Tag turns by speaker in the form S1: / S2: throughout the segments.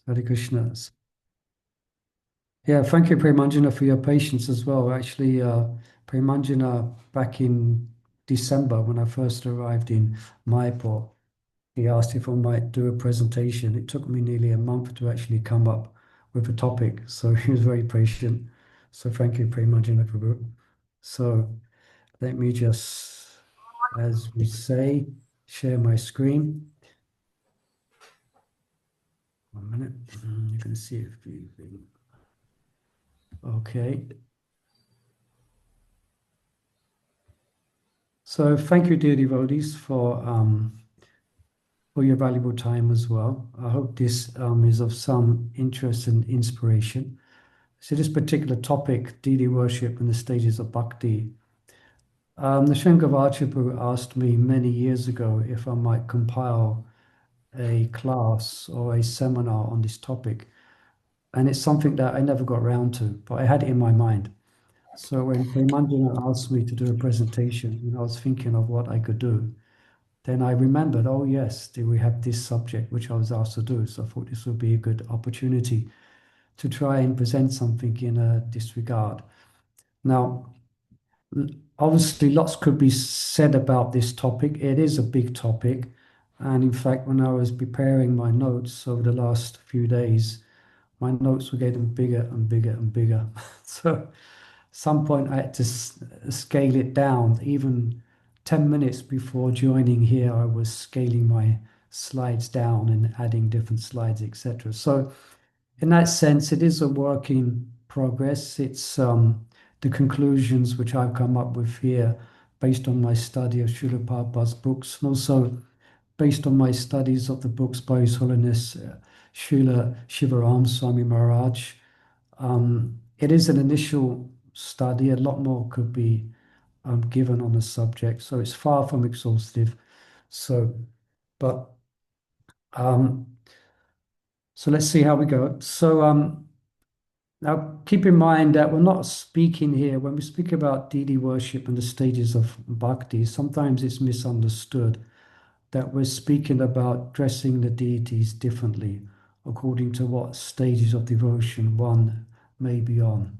S1: Hare Krishna. Yeah, thank you, Premanjana, for your patience as well. Actually, Premanjana, back in December when I first arrived in Mayapur, he asked if I might do a presentation. It took me nearly a month to actually come up with a topic, so he was very patient. So thank you, Premanjana Prabhu. So let me just, as we say, share my screen. 1 minute. You can see if you. Okay. So thank you, dear devotees, for your valuable time as well. I hope this is of some interest and inspiration. So this particular topic, deity worship and the stages of bhakti, Nrsimha Kavaca asked me many years ago if I might compile a class or a seminar on this topic. And it's something that I never got around to, but I had it in my mind. So when Premanjana asked me to do a presentation, I was thinking of what I could do. Then I remembered, oh yes, we have this subject which I was asked to do. So I thought this would be a good opportunity to try and present something in this regard. Now, obviously, lots could be said about this topic. It is a big topic. And in fact, when I was preparing my notes over the last few days, my notes were getting bigger and bigger and bigger. So at some point I had to scale it down. Even 10 minutes before joining here, I was scaling my slides down and adding different slides, etc. So in that sense, it is a work in progress. It's the conclusions which I've come up with here based on my study of Srila Prabhupada's books, and also based on my studies of the books by His Holiness Srila Shivaram Swami Maharaj. It is an initial study. A lot more could be given on the subject, so it's far from exhaustive. So, but um, so let's see how we go. So now keep in mind that we're not speaking here when we speak about deity worship and the stages of bhakti. Sometimes it's misunderstood that we're speaking about dressing the deities differently according to what stages of devotion one may be on.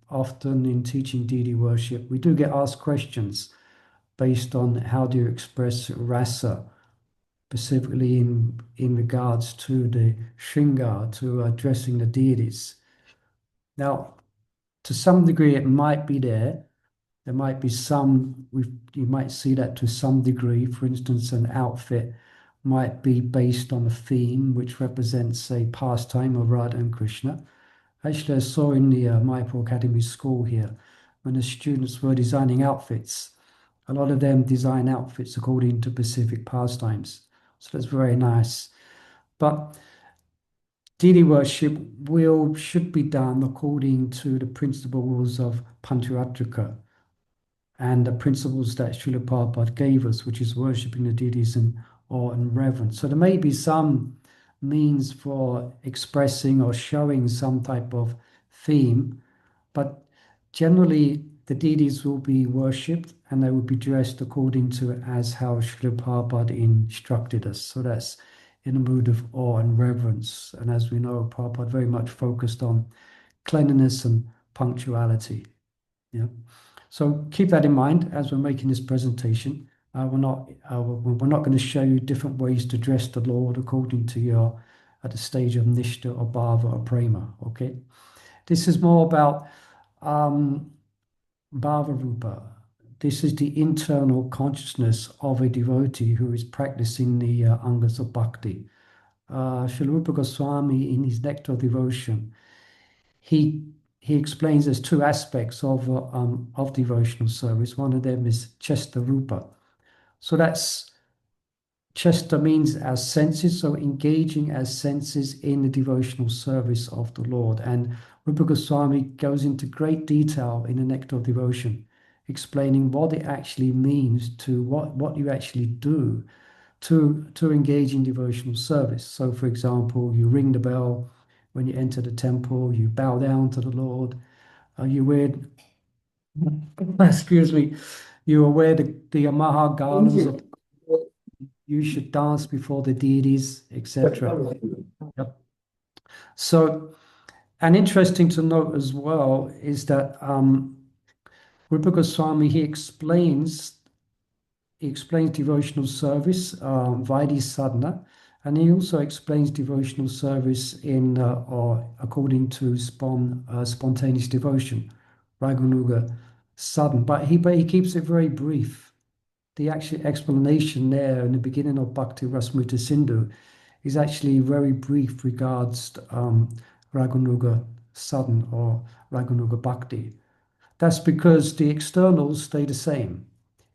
S1: Often in teaching deity worship, we do get asked questions based on how do you express rasa, specifically in regards to the Saṅga, to addressing the deities. Now, to some degree, it might be there. There might be some, you might see that to some degree. For instance, an outfit might be based on a theme which represents a pastime of Radha and Krishna. Actually, I saw in the Mayapur Academy school here, when the students were designing outfits, a lot of them design outfits according to Pacific pastimes. So that's very nice. But deity worship should be done according to the principles of Pancharatrika and the principles that Srila Prabhupada gave us, which is worshipping the deities in awe and reverence. So there may be some means for expressing or showing some type of theme, but generally the deities will be worshipped and they will be dressed according to as how Srila Prabhupada instructed us. So that's in a mood of awe and reverence. And as we know, Prabhupada very much focused on cleanliness and punctuality. Yeah. So keep that in mind as we're making this presentation. We're not going to show you different ways to dress the Lord according to your at the stage of Nishta or Bhava or Prema. Okay, this is more about Bhava Rupa. This is the internal consciousness of a devotee who is practicing the angas of bhakti. Srila Rupa Goswami, in his Nectar of Devotion, he he explains there's two aspects of devotional service. One of them is Chesta Rupa. So that's Chesta means as senses, so engaging as senses in the devotional service of the Lord. And Rupa Goswami goes into great detail in the Nectar of Devotion, explaining what it actually means to what you actually do to engage in devotional service. So, for example, you ring the bell when you enter the temple, you bow down to the Lord, you wear, excuse me, you wear the Maha garlands of you should dance before the deities, etc. Yep. So, and interesting to note as well is that Rupa Goswami, he explains devotional service, Vaidhi sadhana, and he also explains devotional service in or according to spontaneous devotion, Raganuga sadhana. But he keeps it very brief. The actual explanation there in the beginning of Bhakti Rasmrita Sindhu is actually very brief regards Raganuga sadhana or Raganuga Bhakti. That's because the externals stay the same.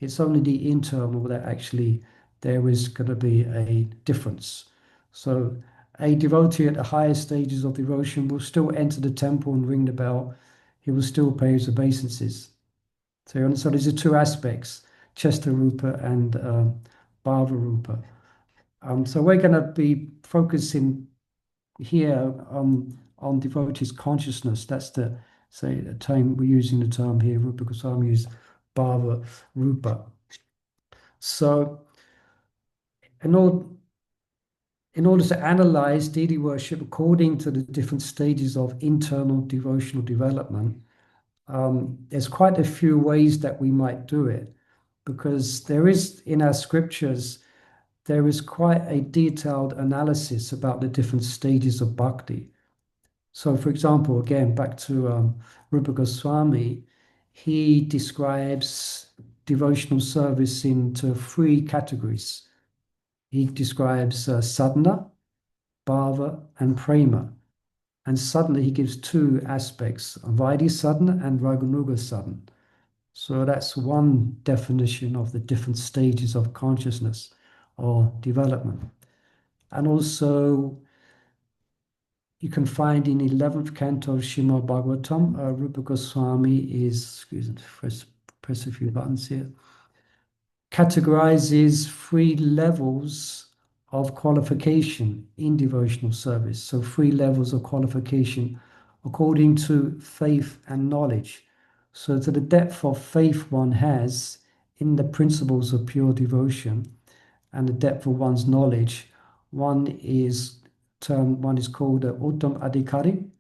S1: It's only the internal that actually there is going to be a difference. So a devotee at the higher stages of devotion will still enter the temple and ring the bell. He will still pay his obeisances. So these are two aspects, Chesta Rupa and Bhava Rupa. So we're going to be focusing here on devotees' consciousness. That's the term we're using the term here. Rupa Goswami used Bhava Rupa. So in order to analyze deity worship according to the different stages of internal devotional development, there's quite a few ways that we might do it, because there is in our scriptures there is quite a detailed analysis about the different stages of bhakti. So, for example, again, back to Rupa Goswami, he describes devotional service into three categories. He describes sadhana, bhava, and prema. And sadhana, he gives two aspects, Vaidhi sadhana and Raganuga sadhana. So that's one definition of the different stages of consciousness or development. And also, you can find in 11th canto of Srimad Bhagavatam, Rupa Goswami excuse me, press a few buttons here, categorizes three levels of qualification in devotional service. So 3 levels of qualification according to faith and knowledge. So to the depth of faith one has in the principles of pure devotion and the depth of one's knowledge, one is called Uttam Adhikari,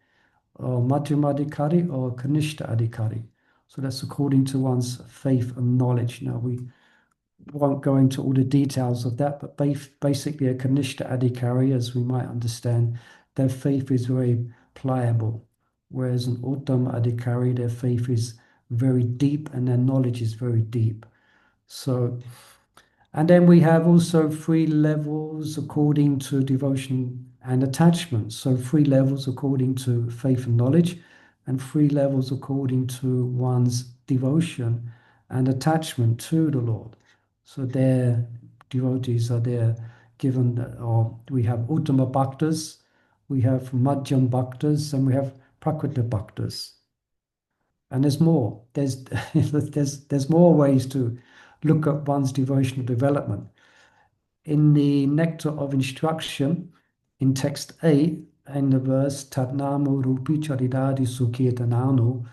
S1: or Madhyam Adhikari, or Kanishta Adhikari. So that's according to one's faith and knowledge. Now we won't go into all the details of that, but basically a Kanishta Adhikari, as we might understand, their faith is very pliable, whereas an Uttam Adhikari, their faith is very deep and their knowledge is very deep. So, and then we have also 3 levels according to devotion and attachment. So 3 levels according to faith and knowledge, and 3 levels according to one's devotion and attachment to the Lord. So their devotees are there given, or we have Uttama Bhaktas, we have Madhyam Bhaktas, and we have Prakrita Bhaktas. And there's more. There's more ways to look at one's devotional development. In the Nectar of Instruction, in text 8, and the verse Tadnamo Rupi Charidadi Sukirtanano,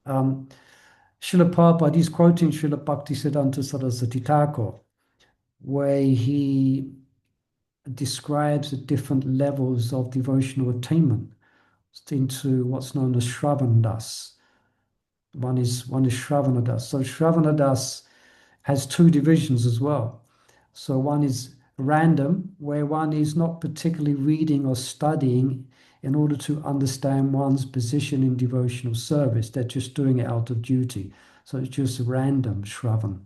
S1: Srila Prabhupada is quoting Srila Bhaktisiddhanta Saraswati Thakur, where he describes the different levels of devotional attainment into what's known as Shravanadas. One is Shravanadas. So Shravanadas has 2 divisions as well. So one is random, where one is not particularly reading or studying in order to understand one's position in devotional service. They're just doing it out of duty. So it's just random Shravan.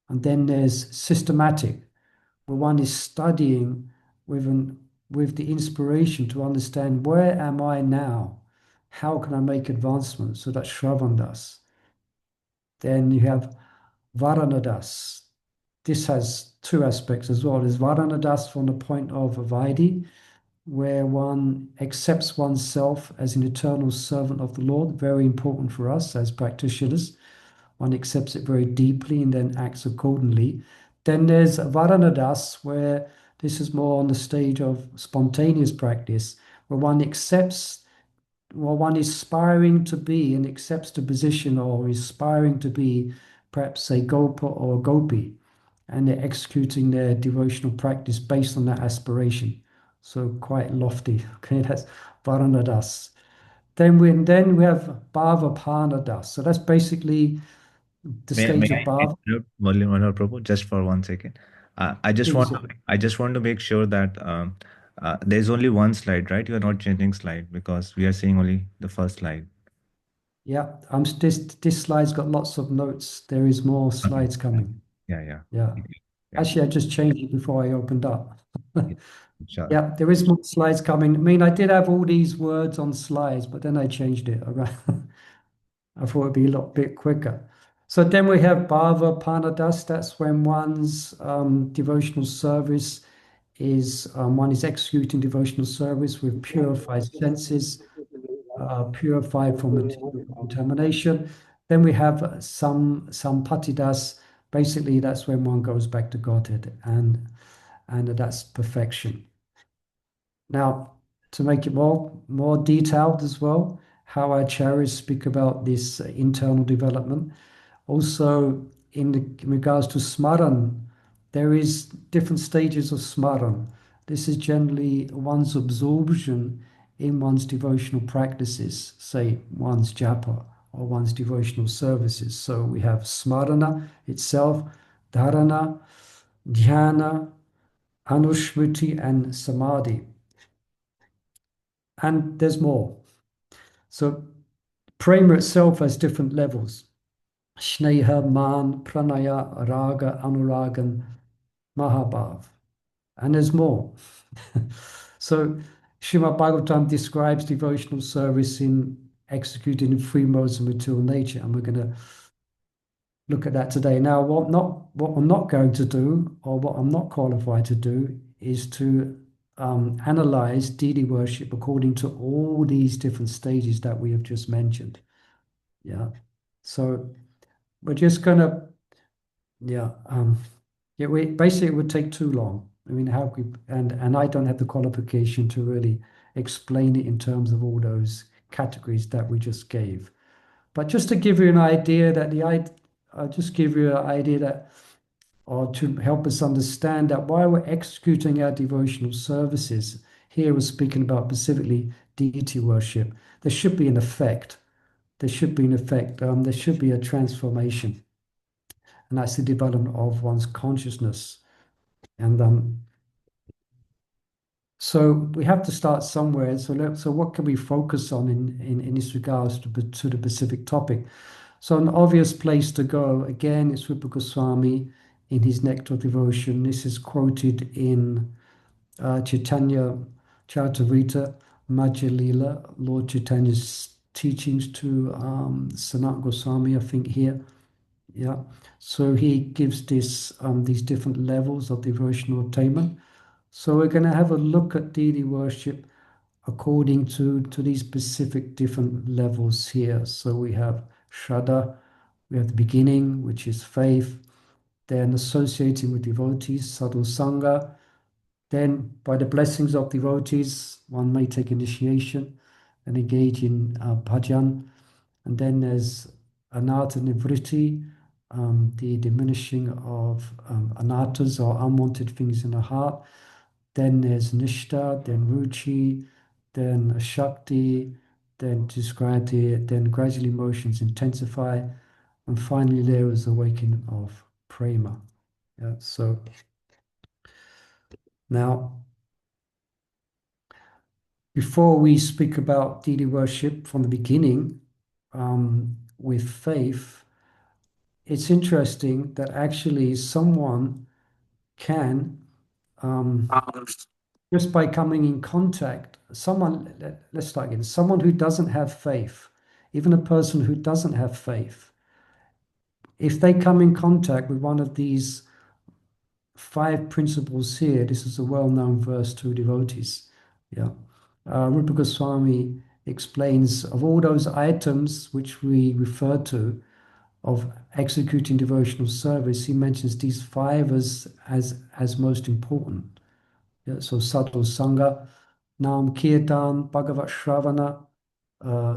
S1: And then there's systematic, where one is studying with the inspiration to understand, where am I now? How can I make advancements? So that's Shravandas. Then you have Varanadas. This has 2 aspects as well. There's Varanadas from the point of Vaidhi, where one accepts oneself as an eternal servant of the Lord, very important for us as practitioners. One accepts it very deeply and then acts accordingly. Then there's Varanadas, where this is more on the stage of spontaneous practice, where one accepts what one is aspiring to be and accepts the position, or is aspiring to be perhaps a Gopa or a Gopi. and they're executing their devotional practice based on that aspiration. So quite lofty. Okay, that's Varanadas. Then we have Bhava Panadas. So that's basically the
S2: May
S1: stage of
S2: I
S1: Bhava.
S2: interrupt Murli Manohar Prabhu just for 1 second?
S1: Please, yeah.
S2: I just want to make sure that there's only one slide, right? You are not changing slide because we are seeing only the first slide.
S1: Yeah, this slide's got lots of notes. There is more
S2: Okay.
S1: slides coming.
S2: Yeah, yeah.
S1: Yeah.
S2: Yeah.
S1: Actually, I just changed it before I opened up.
S2: Yeah. Sure.
S1: Yeah, there is more slides coming. I mean, I did have all these words on slides, but then I changed it around. I thought it'd be a lot bit quicker. So then we have Bhava Panadas. That's when one's devotional service is one is executing devotional service with purified senses, purified from material contamination. Then we have some patidas. Basically, that's when one goes back to Godhead, and that's perfection. Now, to make it more detailed as well, how acharyas speak about this internal development. Also, in regards to smaran, there is different stages of smaran. This is generally one's absorption in one's devotional practices, say one's japa or one's devotional services. So we have smarana itself, dharana, dhyana, anushmriti, and samadhi. And there's more. So prema itself has different levels. Sneha, man, pranaya, raga, anuragan, mahabhav. And there's more. So Srimad Bhagavatam describes devotional service in executed in three modes of material nature, and we're going to look at that today. Now, what I'm not going to do, or what I'm not qualified to do, is to analyze deity worship according to all these different stages that we have just mentioned. Yeah. So we're just gonna, yeah, yeah. We basically it would take too long. I mean, how we and I don't have the qualification to really explain it in terms of all those categories that we just gave. But just to give you an idea that I'll just give you an idea that, or to help us understand that while we're executing our devotional services, here we're speaking about specifically deity worship, there should be an effect. There should be an effect. There should be a transformation, and that's the development of one's consciousness. And so we have to start somewhere. So what can we focus on in this regards to the specific topic? So an obvious place to go, again, is Rupa Goswami in his Nectar of Devotion. This is quoted in Chaitanya Charitamrita, Madhya Lila, Lord Chaitanya's teachings to Sanat Goswami, I think here. Yeah. So he gives these different levels of devotional attainment. So we're going to have a look at deity worship according to these specific different levels here. So we have Shraddha, we have the beginning, which is faith, then associating with devotees, sadhu Sanga, then by the blessings of devotees, one may take initiation and engage in bhajan. And then there's anartha nivritti, the diminishing of anarthas or unwanted things in the heart. Then there's Nishta, then Ruchi, then Shakti, then Diskriti, then gradually emotions intensify, and finally there is awakening of Prema. Yeah, so now, before we speak about deity worship from the beginning with faith, it's interesting that actually someone can um, just by coming in contact, let's start again, someone who doesn't have faith, even a person who doesn't have faith, if they come in contact with one of these five principles here, this is a well-known verse to devotees. Yeah. Rupa Goswami explains of all those items which we refer to of executing devotional service, he mentions these five as most important. Yeah, so sadhu sangha, nam kirtan, bhagavat shravana,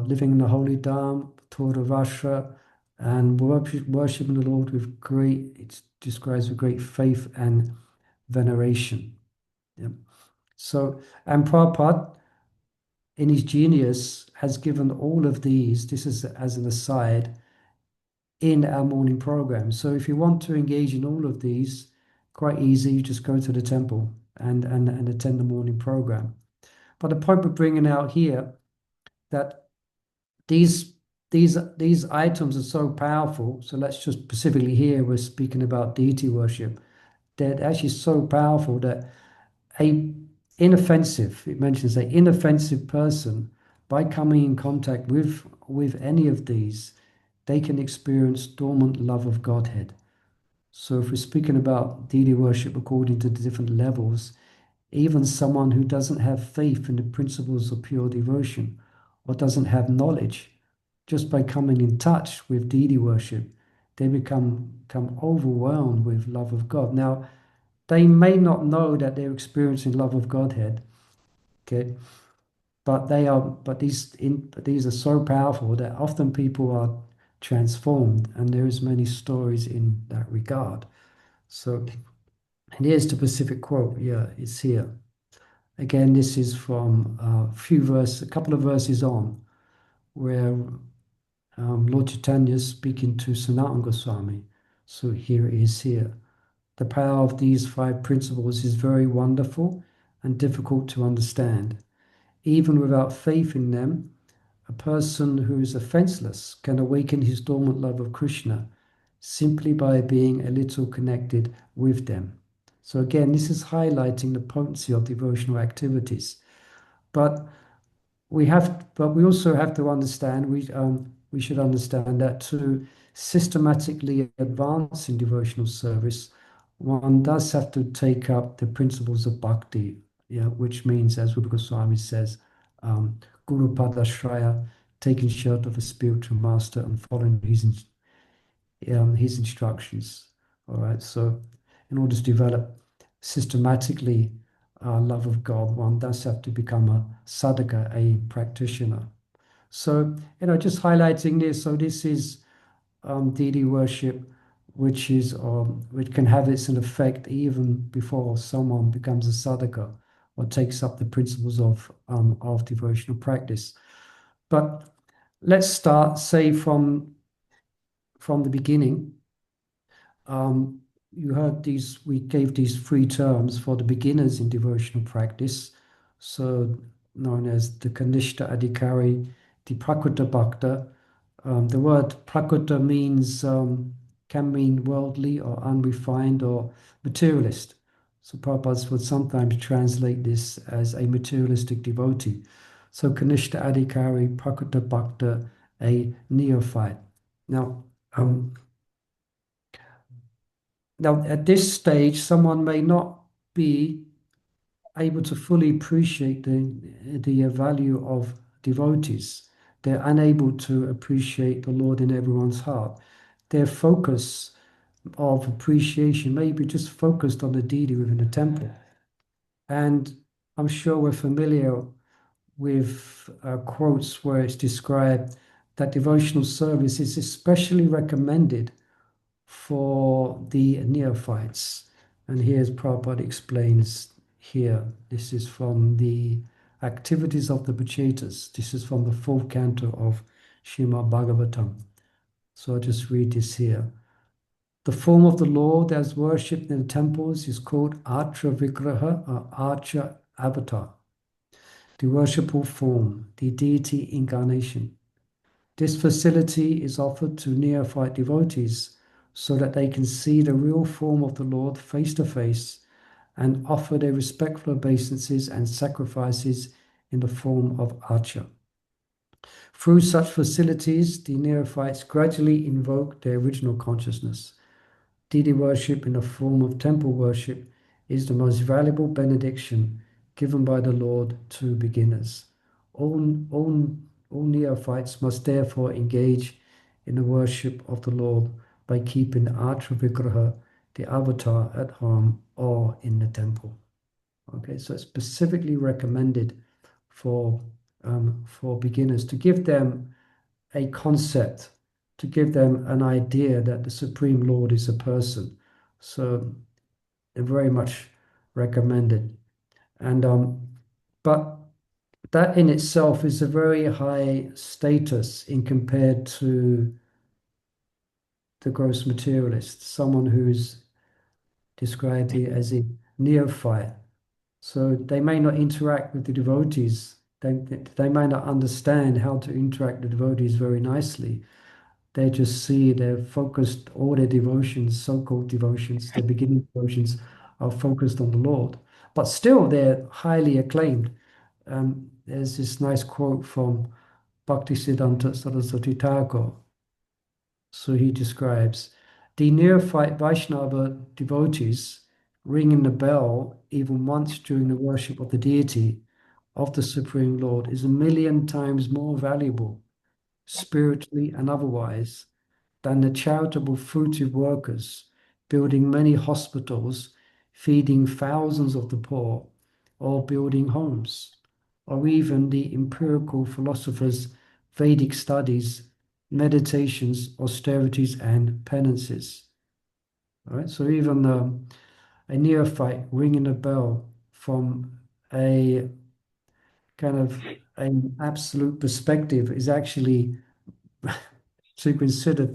S1: living in the holy dham, Torah Vashra, and worshiping the Lord with great, it describes with great faith and veneration. Yeah. So, and Prabhupada, in his genius, has given all of these, this is as an aside, in our morning program. So if you want to engage in all of these, quite easy, you just go to the temple and attend the morning program. But the point we're bringing out here, that these these items are so powerful. So let's just specifically here, we're speaking about deity worship. They're actually so powerful that a inoffensive, it mentions a inoffensive person, by coming in contact with any of these, they can experience dormant love of Godhead. So if we're speaking about deity worship according to the different levels, even someone who doesn't have faith in the principles of pure devotion or doesn't have knowledge, just by coming in touch with deity worship, they become overwhelmed with love of God. Now, they may not know that they're experiencing love of Godhead, okay? But these are so powerful that often people are transformed, and there is many stories in that regard. So, and here's the specific quote. Yeah, it's here. Again, this is from a couple of verses on, where Lord Chaitanya is speaking to Sanatana Goswami. So here it is here. The power of these five principles is very wonderful and difficult to understand. Even without faith in them, a person who is offenseless can awaken his dormant love of Krishna simply by being a little connected with them. So again, this is highlighting the potency of devotional activities. But we also have to understand, we should understand that to systematically advance in devotional service, one does have to take up the principles of bhakti, yeah, which means, as Rupa Goswami says, Guru Padashraya, taking shelter of a spiritual master and following his instructions. All right, so in order to develop systematically love of God, one does have to become a sadhaka, a practitioner. So, just highlighting this. So this is deity worship, which can have its an effect even before someone becomes a sadhaka or takes up the principles of devotional practice. But let's start, say, from the beginning. You heard these, we gave these three terms for the beginners in devotional practice, so known as the Kanishta Adhikari, the Prakrita Bhakta. The word Prakrita means, can mean worldly or unrefined or materialist. So Prabhupada would sometimes translate this as a materialistic devotee. So Kanishta Adhikari, Prakrita Bhakta, a neophyte. Now, Now, at this stage, someone may not be able to fully appreciate the value of devotees. They're unable to appreciate the Lord in everyone's heart. Their focus of appreciation may be just focused on the deity within the temple. And I'm sure we're familiar with quotes where it's described that devotional service is especially recommended for the neophytes. And here's Prabhupada explains here. This is from the Activities of the Pachetas. This is from the fourth canto of Srimad Bhagavatam. So I'll just read this here. The form of the Lord as worshipped in the temples is called Archa Vigraha or Archa Avatar, the worshipful form, the deity incarnation. This facility is offered to neophyte devotees so that they can see the real form of the Lord face to face and offer their respectful obeisances and sacrifices in the form of archa. Through such facilities, the neophytes gradually invoke their original consciousness. Deity worship in the form of temple worship is the most valuable benediction given by the Lord to beginners. All neophytes must therefore engage in the worship of the Lord by keeping the Archa Vigraha, the avatar, at home or in the temple. Okay, so it's specifically recommended for beginners to give them a concept to give them an idea that the Supreme Lord is a person. So they're very much recommended. And but that in itself is a very high status in compared to the gross materialist, someone who's described here as a neophyte. So they may not interact with the devotees. They may not understand how to interact with devotees very nicely. They just see they're focused, all their devotions, so-called devotions, their beginning devotions are focused on the Lord. But still, they're highly acclaimed. There's this nice quote from Bhaktisiddhanta Saraswati Thakur. So he describes the neophyte Vaishnava devotees ringing the bell even once during the worship of the deity of the Supreme Lord is 1,000,000 times more valuable, spiritually and otherwise, than the charitable fruitive workers building many hospitals, feeding thousands of the poor, or building homes, or even the empirical philosophers' Vedic studies, meditations, austerities, and penances. All right, so even a neophyte ringing a bell from a kind of an absolute perspective is actually to consider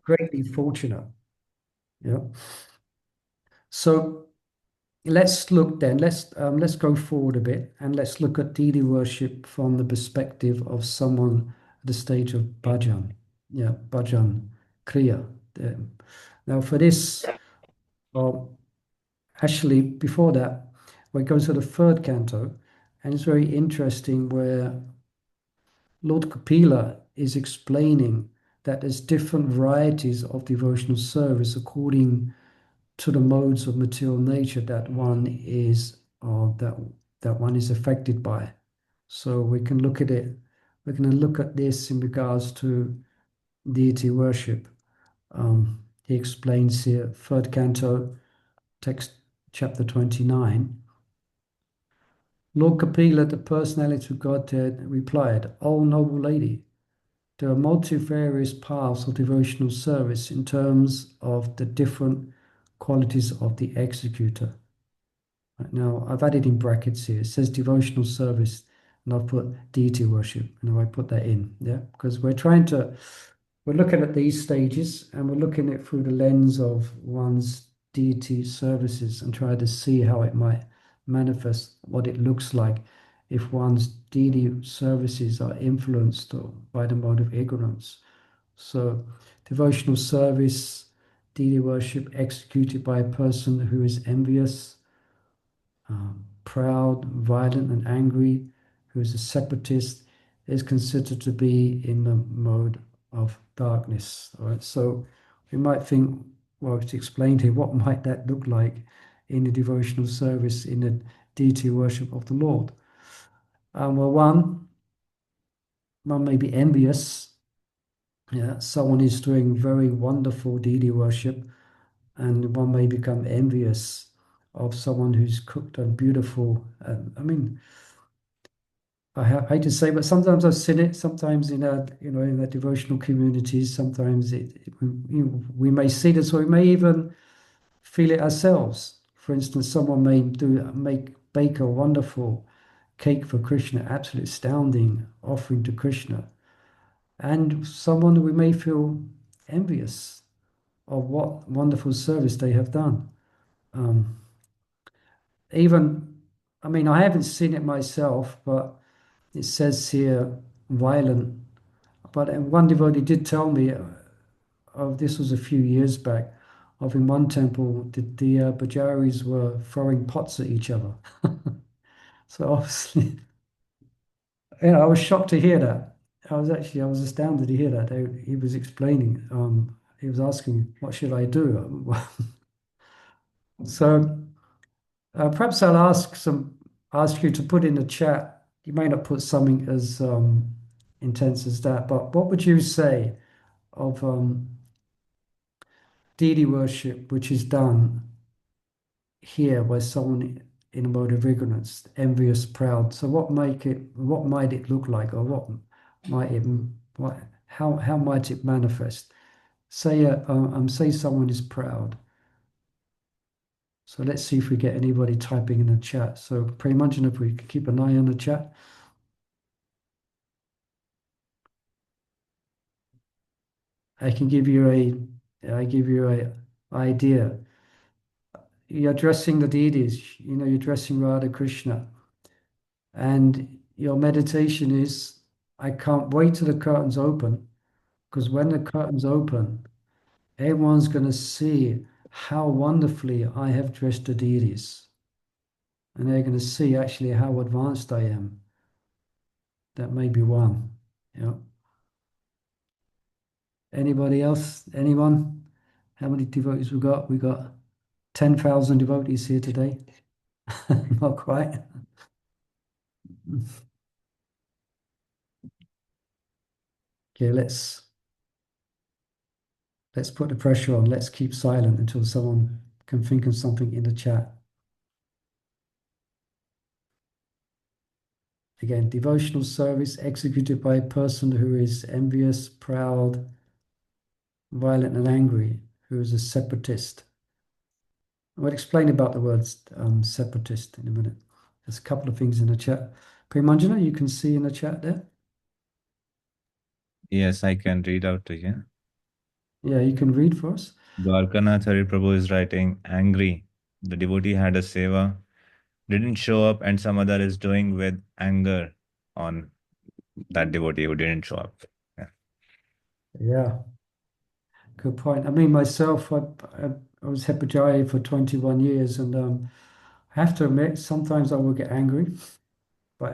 S1: greatly fortunate. Yeah. So let's look then. Let's go forward a bit and let's look at deity worship from the perspective of someone at the stage of bhajan. Yeah, bhajan kriya. Now for this, well, actually before that, we go to the third canto, and it's very interesting where Lord Kapila is explaining that there's different varieties of devotional service according to the modes of material nature that one is or that one is affected by. So we can look at it. We're going to look at this in regards to deity worship. He explains here, third canto, text chapter 29. Lord Kapila, the personality of Godhead, replied, "O noble lady, there are multifarious paths of devotional service in terms of the different qualities of the executor." Right, now, I've added in brackets here, it says devotional service, and I've put deity worship, and I put that in, yeah, because we're looking at these stages, and we're looking at it through the lens of one's deity services and try to see how it might manifest, what it looks like if one's deity services are influenced by the mode of ignorance. So, devotional service, deity worship executed by a person who is envious, proud, violent, and angry, who is a separatist, is considered to be in the mode of darkness. All right, so we might think, well, it's explained here, what might that look like in the devotional service, in the deity worship of the Lord? Well, one may be envious. Yeah, someone is doing very wonderful deity worship, and one may become envious of someone who's cooked a beautiful. I mean, hate to say, but sometimes I've seen it. Sometimes in in the devotional communities, sometimes we may see this, or we may even feel it ourselves. For instance, someone may bake a wonderful cake for Krishna, absolutely astounding offering to Krishna, and someone we may feel envious of what wonderful service they have done. Um, even, I mean, I haven't seen it myself, but it says here violent. But one devotee did tell me, of this was a few years back, of in one temple the pujaris were throwing pots at each other. So obviously, I was shocked to hear that. I was astounded to hear that. He was explaining. He was asking, "What should I do?" So perhaps I'll ask you to put in the chat. You may not put something as intense as that, but what would you say of deity worship, which is done here by someone in a mode of ignorance, envious, proud? So what might it look like, or what might it what how might it manifest? Say someone is proud. So let's see if we get anybody typing in the chat. So Premanjan, if we could keep an eye on the chat. I can give you a idea. You're addressing the deities, you're addressing Radha Krishna. And your meditation is, I can't wait till the curtains open, because when the curtains open, everyone's going to see how wonderfully I have dressed the deities. And they're going to see actually how advanced I am. That may be one. Yeah. Anybody else? Anyone? How many devotees we got? We got 10,000 devotees here today. Not quite. Okay, let's put the pressure on. Let's keep silent until someone can think of something in the chat. Again, devotional service executed by a person who is envious, proud, violent, and angry, who is a separatist. I'll explain about the words separatist in a minute. There's a couple of things in the chat. Premanjana, you can see in the chat there.
S2: Yes, I can read out to you.
S1: Yeah, you can read for us.
S2: Dwarkanath Hari Prabhu is writing, angry. The devotee had a seva, didn't show up, and some other is doing with anger on that devotee who didn't show up. Yeah.
S1: Yeah, good point. I mean, myself, I was Head Pujari for 21 years, and I have to admit, sometimes I will get angry, but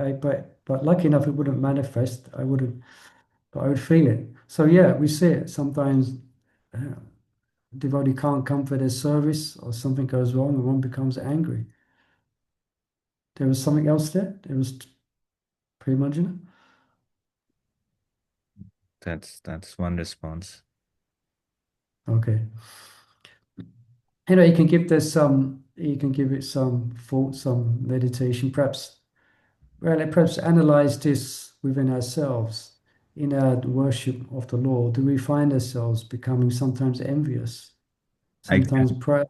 S1: lucky enough, it wouldn't manifest. I wouldn't, but I would feel it. So yeah, we see it. Sometimes devotee can't come for their service, or something goes wrong, and one becomes angry. There was something else there. There was Premanjana.
S2: That's one response.
S1: Okay. You can give this some. You can give it some thought, some meditation. Perhaps analyze this within ourselves. In our worship of the Lord, do we find ourselves becoming sometimes envious,
S2: I
S1: sometimes
S2: can
S1: proud?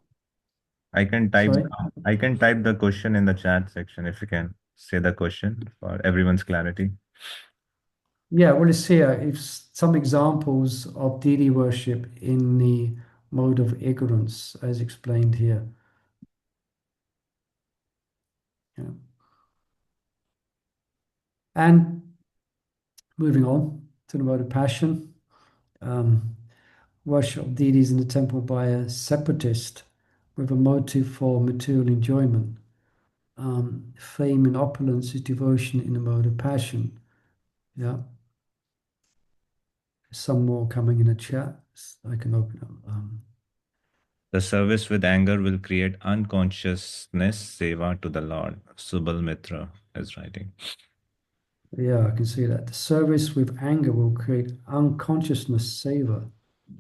S2: I can type
S1: Sorry?
S2: I can type the question in the chat section if you can say the question for everyone's clarity.
S1: Yeah, well, it's here. It's some examples of deity worship in the mode of ignorance, as explained here. Yeah. And moving on to the mode of passion, worship of deities in the temple by a separatist with a motive for material enjoyment. Fame and opulence is devotion in the mode of passion. Yeah. Some more coming in the chat. I can open up.
S2: The service with anger will create unconsciousness seva to the Lord. Subal Mitra is writing.
S1: Yeah, I can see that. The service with anger will create unconsciousness savor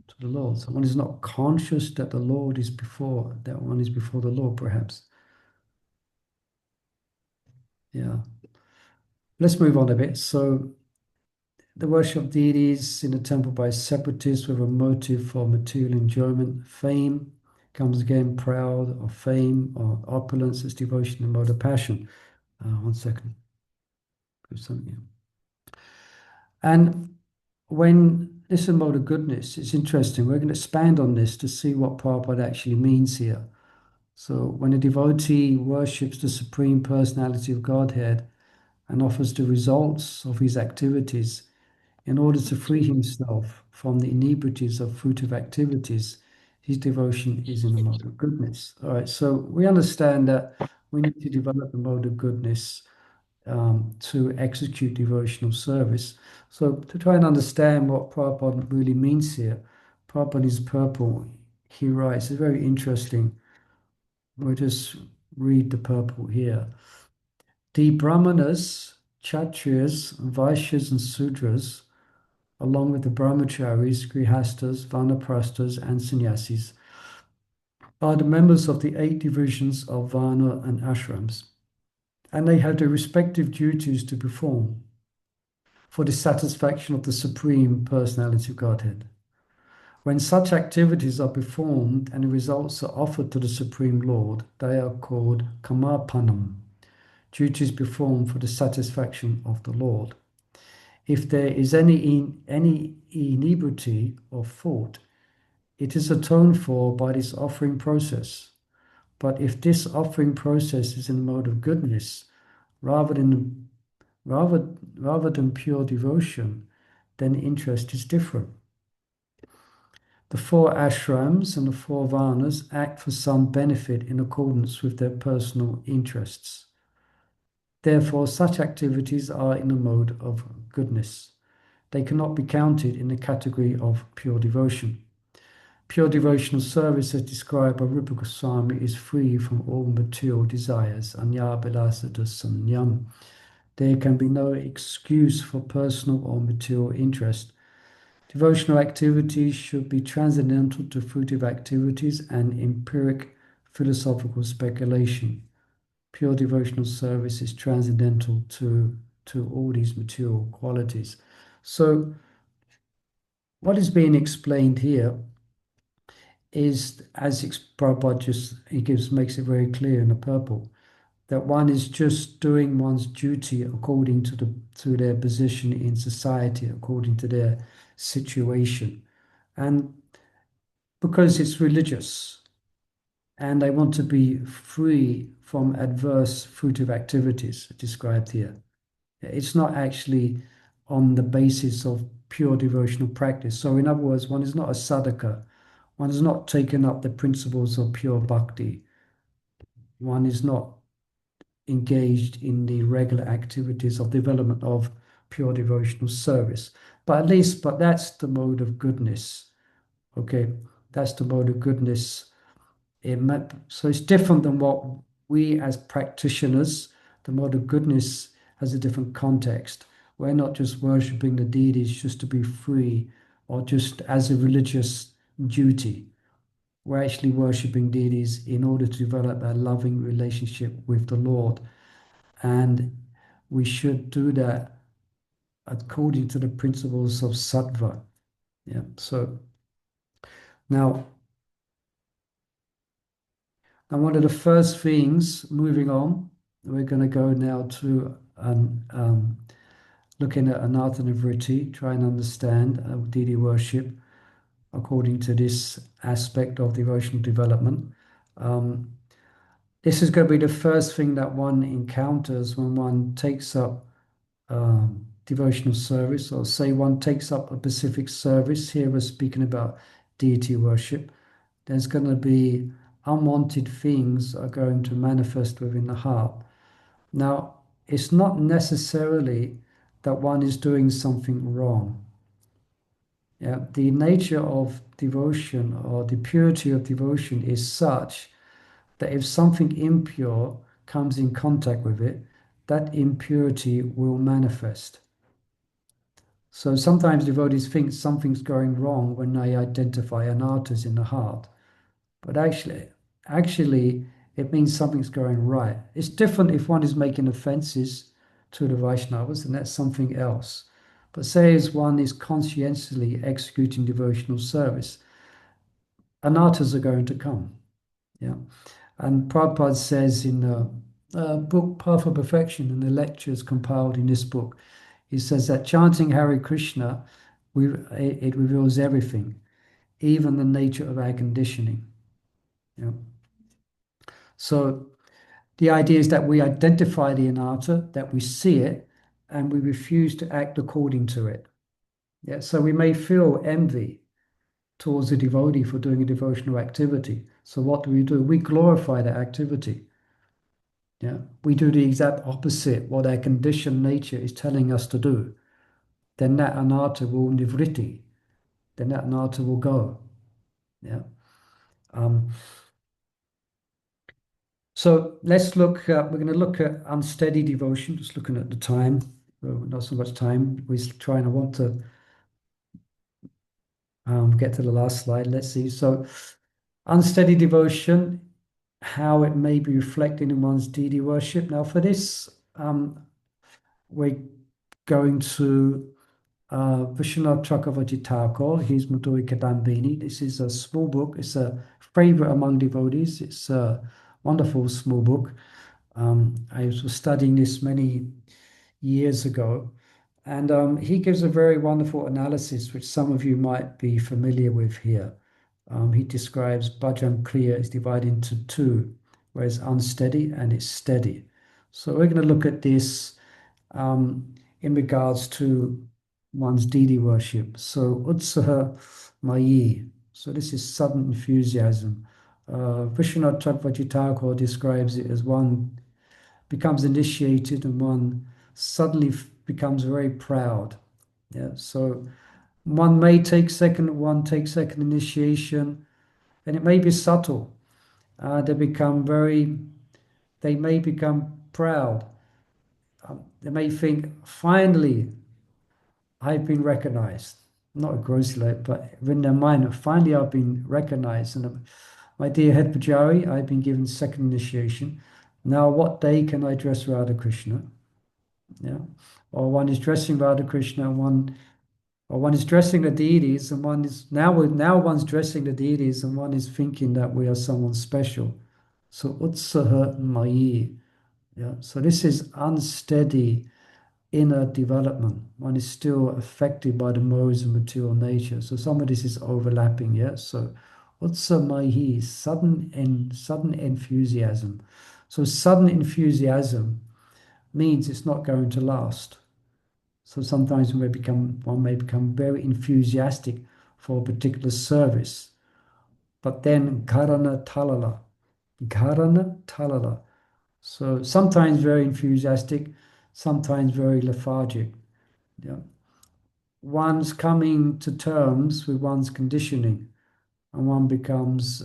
S1: to the Lord. Someone is not conscious that the Lord is before, that one is before the Lord, perhaps. Yeah. Let's move on a bit. So, the worship of deities in the temple by separatists with a motive for material enjoyment, fame comes again, proud of fame or opulence is devotion and mode of passion. One second. Put something in. And when this is a mode of goodness, it's interesting. We're going to expand on this to see what Prabhupada actually means here. So when a devotee worships the Supreme Personality of Godhead and offers the results of his activities in order to free himself from the inebrities of fruitive activities, his devotion is in the mode of goodness. All right, so we understand that we need to develop the mode of goodness to execute devotional service. So to try and understand what Prabhupada really means here, Prabhupada is purple. He writes, it's very interesting. We'll just read the purple here. The Brahmanas, Kshatriyas, Vaishyas, and Sudras, along with the Brahmacharis, Grihastas, Vanaprasthas, and Sannyasis, are the members of the 8 divisions of Varna and Ashrams, and they have their respective duties to perform. for the satisfaction of the Supreme Personality of Godhead. When such activities are performed and the results are offered to the Supreme Lord, they are called kamapanam, duties performed for the satisfaction of the Lord. If there is any inebriety or fault, it is atoned for by this offering process. But if this offering process is in the mode of goodness, rather than pure devotion, then interest is different. The 4 ashrams and the 4 varnas act for some benefit in accordance with their personal interests. Therefore, such activities are in the mode of goodness. They cannot be counted in the category of pure devotion. Pure devotional service, as described by Rupa Goswami, is free from all material desires, anyabhilasata sanyam. There can be no excuse for personal or material interest. Devotional activities should be transcendental to fruitive activities and empiric philosophical speculation. Pure devotional service is transcendental to all these material qualities. So, what is being explained here is, as Prabhupada makes it very clear in the purport, that one is just doing one's duty according to their position in society, according to their situation, and because it's religious, and they want to be free from adverse fruitive activities described here. It's not actually on the basis of pure devotional practice. So, in other words, one is not a sadhaka. One has not taken up the principles of pure bhakti. One is not engaged in the regular activities of development of pure devotional service. But that's the mode of goodness. Okay, that's the mode of goodness. So it's different than what we as practitioners, the mode of goodness has a different context. We're not just worshipping the deities just to be free or just as a religious duty. We're actually worshipping deities in order to develop a loving relationship with the Lord. And we should do that according to the principles of sattva. Yeah. So now, one of the first things, moving on, we're going to go now to looking at anarthana vritti, try and understand deity worship according to this aspect of devotional development. This is going to be the first thing that one encounters when one takes up devotional service, or say one takes up a specific service. Here we're speaking about deity worship. There's going to be unwanted things are going to manifest within the heart. Now, it's not necessarily that one is doing something wrong. Yeah, the nature of devotion or the purity of devotion is such that if something impure comes in contact with it, that impurity will manifest. So sometimes devotees think something's going wrong when they identify anarthas in the heart. But actually, it means something's going right. It's different if one is making offenses to the Vaishnavas, and that's something else. But say as one is conscientiously executing devotional service, anarthas are going to come. Yeah. And Prabhupada says in the book Path of Perfection, and the lectures compiled in this book, he says that chanting Hare Krishna, it reveals everything, even the nature of our conditioning. Yeah. So the idea is that we identify the anartha, that we see it, and we refuse to act according to it. Yeah. So we may feel envy towards a devotee for doing a devotional activity. So what do? We glorify that activity. Yeah. We do the exact opposite what our conditioned nature is telling us to do. Then that anartha will nivritti. Then that anartha will go. Yeah. So let's look. We're going to look at unsteady devotion. Just looking at the time. Well, not so much time. We're trying. I want to get to the last slide. Let's see. So, unsteady devotion, how it may be reflected in one's deity worship. Now, for this, we're going to Vishwanath Chakravarti Thakur, his Madhuri Kadambini. This is a small book. It's a favorite among devotees. It's a wonderful small book. I was studying this many years ago, and he gives a very wonderful analysis, which some of you might be familiar with here. He describes bhajan kriya is divided into two, where it's unsteady and it's steady. So we're going to look at this in regards to one's deity worship. So utsaha mayi. So this is sudden enthusiasm. Vishwanath Chakravarti Thakur describes it as one becomes initiated and one suddenly becomes very proud. Yeah. So one may take second initiation, and it may be subtle. They may become proud. They may think, finally, I've been recognized. Not grossly, but in their mind, finally I've been recognized. And my dear Head Pujari, I've been given second initiation. Now, what day can I dress Radha Krishna? Yeah. Or one is dressing Radha Krishna, or one is dressing the deities, and now one's dressing the deities, and one is thinking that we are someone special. So utsaha mayi. Yeah. So this is unsteady inner development. One is still affected by the modes of material nature. So some of this is overlapping, yeah. So utsaha mayi, sudden enthusiasm. So sudden enthusiasm means it's not going to last. So sometimes one may become very enthusiastic for a particular service, but then karana talala. So sometimes very enthusiastic, sometimes very lethargic. Yeah. One's coming to terms with one's conditioning, and one becomes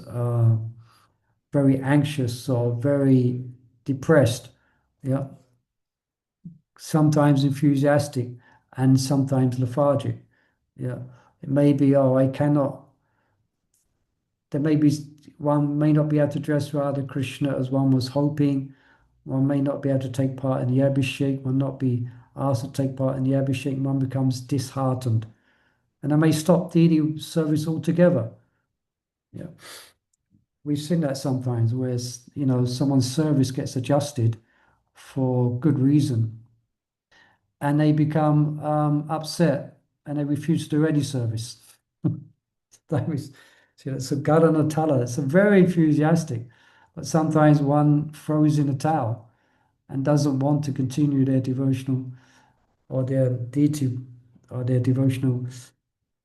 S1: very anxious or very depressed. Yeah. Sometimes enthusiastic and sometimes lethargic. Yeah. It may be, oh, I cannot, there may be, one may not be able to dress Radha Krishna as one was hoping. One may not be able to take part in the Abhishek, one not be asked to take part in the Abhishek, one becomes disheartened. And I may stop deity service altogether. Yeah. We've seen that sometimes where, someone's service gets adjusted for good reason, and they become upset and they refuse to do any service. That was, so Garanatala, it's a very enthusiastic, but sometimes one throws in a towel and doesn't want to continue their devotional or their deity or their devotional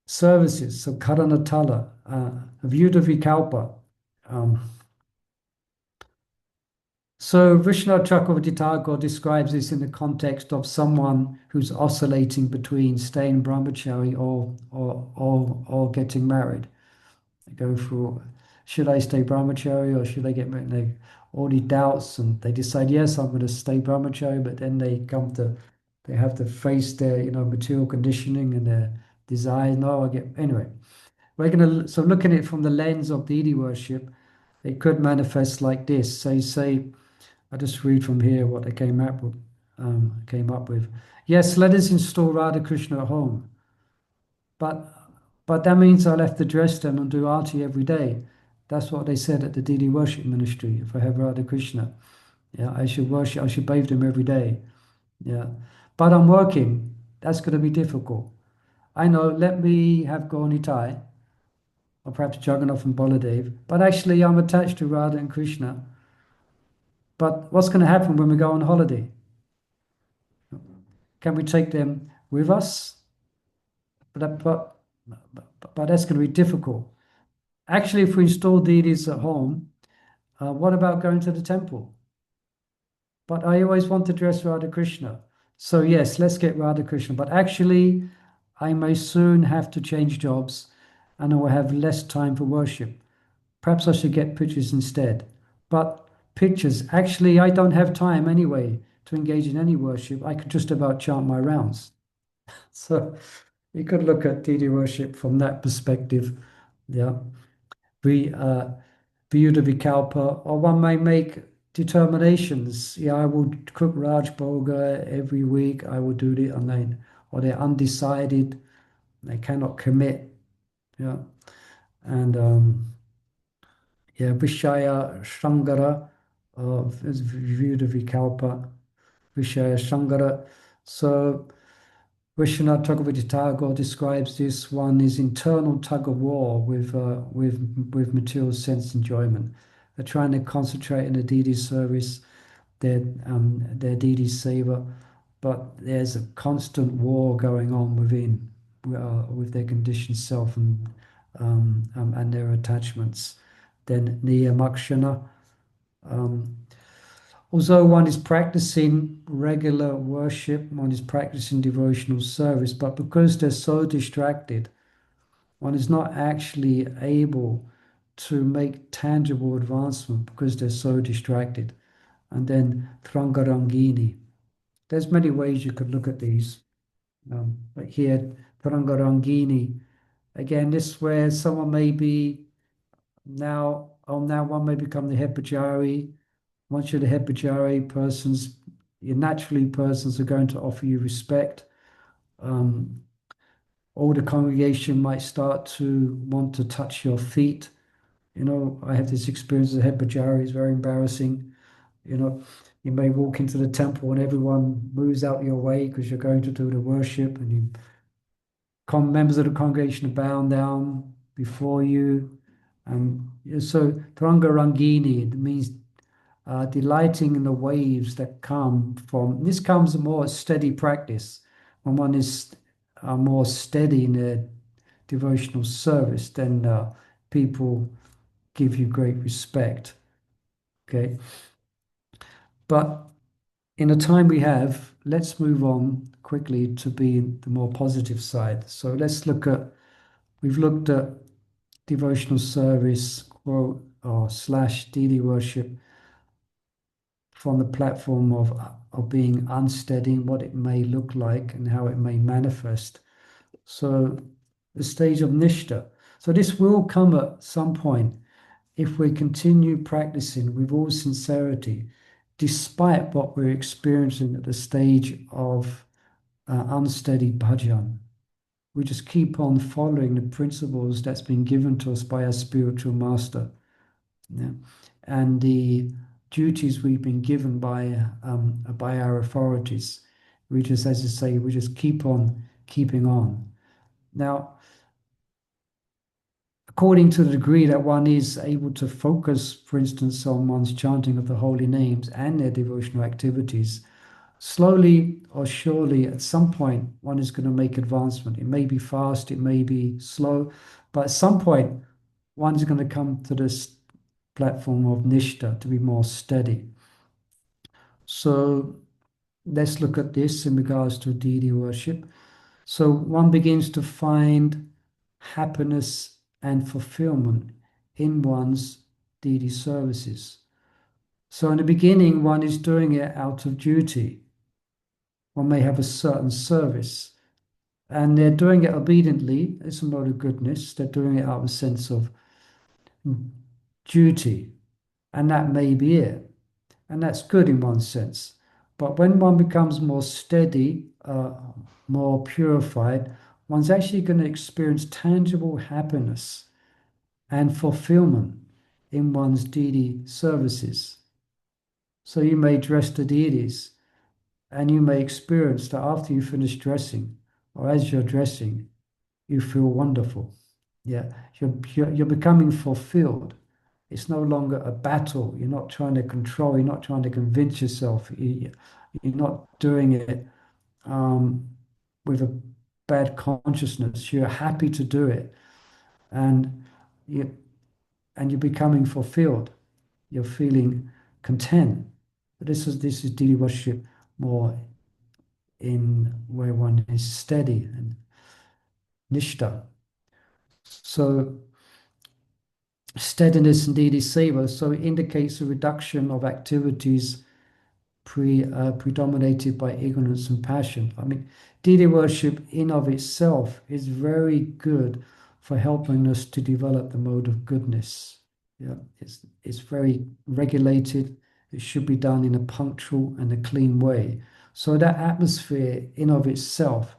S1: services. So Karanatala, Vyuda Vikalpa. So Vishnu Chakravarti Thakur describes this in the context of someone who's oscillating between staying brahmachari or getting married. They go through, should I stay brahmachari or should I get married? They all these doubts, and they decide, yes, I'm going to stay brahmachari, but then they have to face their material conditioning and their desire. No, anyway. So looking at it from the lens of deity worship, it could manifest like this. So you say, I just read from here what they came up with. Yes, let us install Radha Krishna at home, but that means I'll have to dress them and do arti every day. That's what they said at the Deity Worship Ministry. If I have Radha Krishna, yeah, I should bathe them every day. Yeah, but I'm working. That's going to be difficult. I know. Let me have Gaunitai, or perhaps Jagannath and Baladev. But actually, I'm attached to Radha and Krishna. But what's going to happen when we go on holiday? Can we take them with us? But that's going to be difficult. Actually, if we install deities at home, what about going to the temple? But I always want to dress Radha Krishna. So yes, let's get Radha Krishna. But actually, I may soon have to change jobs and I will have less time for worship. Perhaps I should get pictures instead. But pictures, actually, I don't have time anyway to engage in any worship. I could just about chant my rounds. So you could look at deity worship from that perspective. Yeah. Viyuddha Vikalpa, or one may make determinations. Yeah, I will cook Raj Bhoga every week. I will do it, and or they're undecided. They cannot commit. Yeah, and yeah, Vishaya Shangara, is viewed of Vikalpa, Vishaya Shangara. So Vishwanath Chakravarti Tagore describes this one is internal tug of war with material sense enjoyment. They're trying to concentrate in the deity service, their deity seva, but there's a constant war going on within with their conditioned self and their attachments. Then niyamakshana. Although one is practicing regular worship, one is practicing devotional service, but because they're so distracted, one is not actually able to make tangible advancement because they're so distracted. And then Thrangarangini. There's many ways you could look at these. But here, Thrangarangini. Again, this is where someone may be now one may become the head pujari. Once you're the head pujari, persons are going to offer you respect. All the congregation might start to want to touch your feet. You know, I have this experience as a head pujari, it's very embarrassing. You know, you may walk into the temple and everyone moves out your way because you're going to do the worship, and members of the congregation are bowing down before you. And so Taranga Rangini, it means delighting in the waves that come from, this comes a more steady practice. When one is more steady in their devotional service, then people give you great respect. Okay. But in the time we have, let's move on quickly to be the more positive side. So we've looked at devotional service, quote, or slash deity worship from the platform of being unsteady, what it may look like and how it may manifest. So the stage of nishta. So this will come at some point if we continue practicing with all sincerity, despite what we're experiencing at the stage of unsteady bhajan. We just keep on following the principles that's been given to us by our spiritual master. Yeah. And the duties we've been given by our authorities. We just, as I say, we just keep on keeping on. Now, according to the degree that one is able to focus, for instance, on one's chanting of the holy names and their devotional activities, slowly or surely, at some point, one is going to make advancement. It may be fast, it may be slow, but at some point, one is going to come to this platform of nishta to be more steady. So let's look at this in regards to deity worship. So one begins to find happiness and fulfillment in one's deity services. So in the beginning, one is doing it out of duty. One may have a certain service, and they're doing it obediently. It's a mode of goodness. They're doing it out of a sense of duty, and that may be it. And that's good in one sense. But when one becomes more steady, more purified, one's actually going to experience tangible happiness and fulfillment in one's deity services. So you may dress the deities, and you may experience that after you finish dressing, or as you're dressing, you feel wonderful. Yeah, you're becoming fulfilled. It's no longer a battle. You're not trying to control. You're not trying to convince yourself. You're not doing it with a bad consciousness. You're happy to do it, and you and you're becoming fulfilled. You're feeling content. But this is deity worship more in where one is steady and nishta. So steadiness and deity seva. So it indicates a reduction of activities predominated by ignorance and passion. I mean, deity worship in of itself is very good for helping us to develop the mode of goodness. Yeah, it's very regulated. It should be done in a punctual and a clean way. So that atmosphere in of itself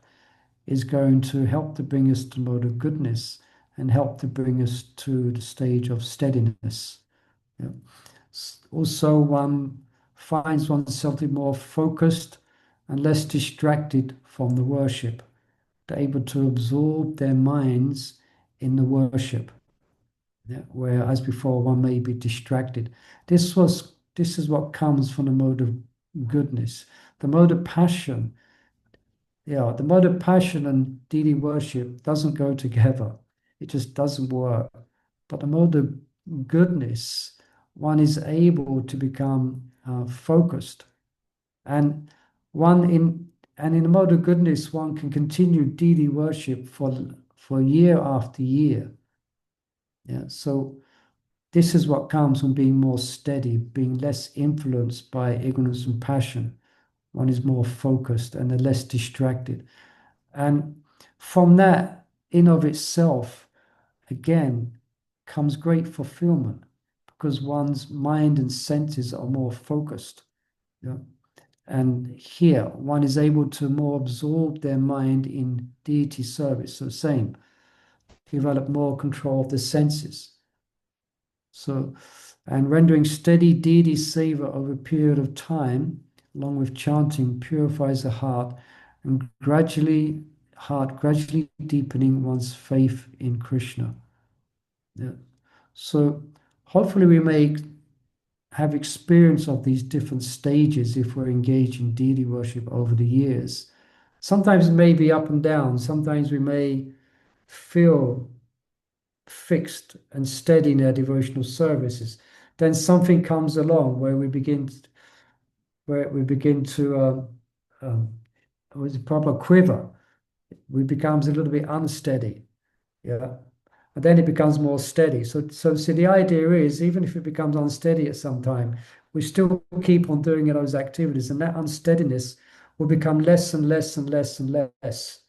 S1: is going to help to bring us to the mode of goodness and help to bring us to the stage of steadiness. Yeah. Also, one finds oneself to be more focused and less distracted from the worship. They're able to absorb their minds in the worship. Yeah. Whereas before one may be distracted. This is what comes from the mode of goodness. The mode of passion, yeah, the mode of passion and deity worship doesn't go together. It just doesn't work. But the mode of goodness, one is able to become focused, and in the mode of goodness, one can continue deity worship for year after year. Yeah, so this is what comes from being more steady, being less influenced by ignorance and passion. One is more focused and less distracted. And from that, in of itself, again, comes great fulfillment because one's mind and senses are more focused. Yeah? And here, one is able to more absorb their mind in deity service. So, same, develop more control of the senses. So, and rendering steady deity savor over a period of time, along with chanting, purifies the heart and gradually deepening one's faith in Krishna. Yeah. So hopefully we may have experience of these different stages if we're engaged in deity worship over the years. Sometimes it may be up and down. Sometimes we may feel fixed and steady in our devotional services. Then something comes along where we begin to with proper quiver. We becomes a little bit unsteady. Yeah. And then it becomes more steady. So the idea is, even if it becomes unsteady at some time, we still keep on doing those activities, and that unsteadiness will become less and less and less and less.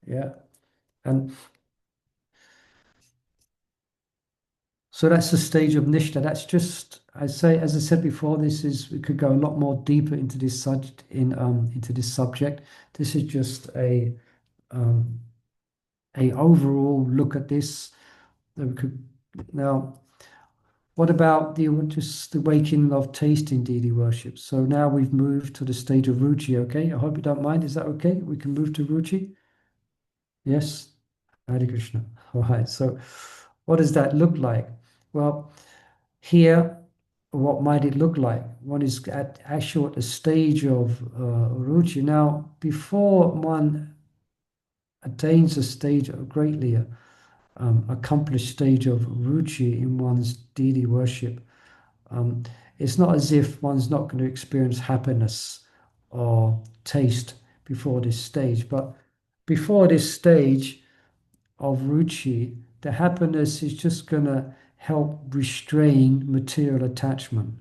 S1: Yeah. And so that's the stage of Nishta. That's just, as I said before, we could go a lot more deeper into this subject into this subject. This is just a overall look at this. That we could now. What about the waking of taste in deity worship? So now we've moved to the stage of ruchi, okay? I hope you don't mind. Is that okay? We can move to ruchi? Yes? Hare Krishna. All right. So what does that look like? Well, here, what might it look like? One is actually at the stage of ruchi. Now, before one attains a stage of greatly accomplished stage of ruchi in one's deity worship, it's not as if one's not going to experience happiness or taste before this stage, but before this stage of ruchi, the happiness is just going to help restrain material attachment.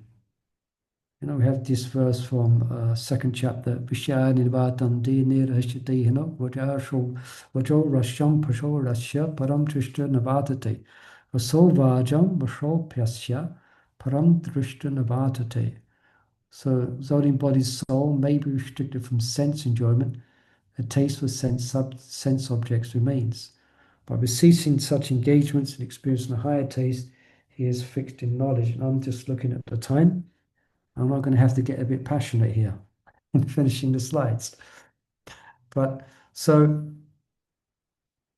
S1: We have this verse from second chapter, Vishya Nirvatan Di Nirhashite, Vajo Rasham Pasho Rashya Param Trishta Navatate, Vaso Vajam Vasho Pyasya Param Trishta Navatate. So, though the embodied soul may be restricted from sense enjoyment, the taste for sense objects remains. By ceasing such engagements and experiencing a higher taste, he is fixed in knowledge. And I'm just looking at the time. I'm not going to have to get a bit passionate here in finishing the slides. But so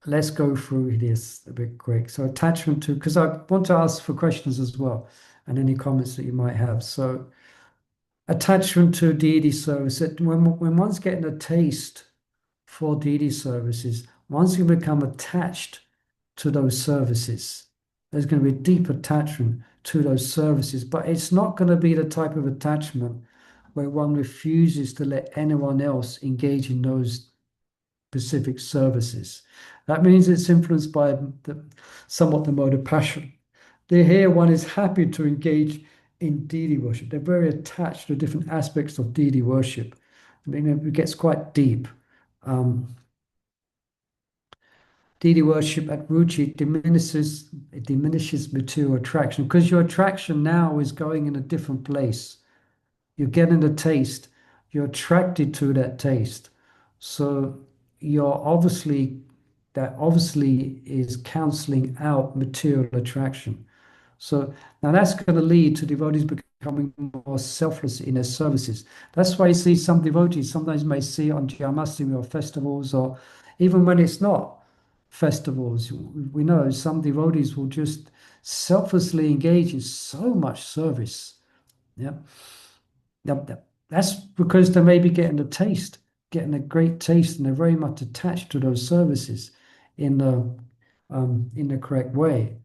S1: let's go through this a bit quick. So attachment to, because I want to ask for questions as well and any comments that you might have. So attachment to deity service. When one's getting a taste for deity services, one's going to become attached to those services. There's going to be a deep attachment to those services, but it's not going to be the type of attachment where one refuses to let anyone else engage in those specific services. That means it's influenced by somewhat the mode of passion. Here one is happy to engage in deity worship. They're very attached to different aspects of deity worship. I mean, it gets quite deep. Deity worship at ruchi diminishes material attraction because your attraction now is going in a different place. You're getting a taste. You're attracted to that taste. So you're obviously, that obviously is canceling out material attraction. So now that's going to lead to devotees becoming more selfless in their services. That's why you see some devotees sometimes may see on Janmashtami or festivals, or even when it's not festivals. We know some devotees will just selflessly engage in so much service. Yeah. That's because they may be getting a taste, getting a great taste, and they're very much attached to those services in the correct way.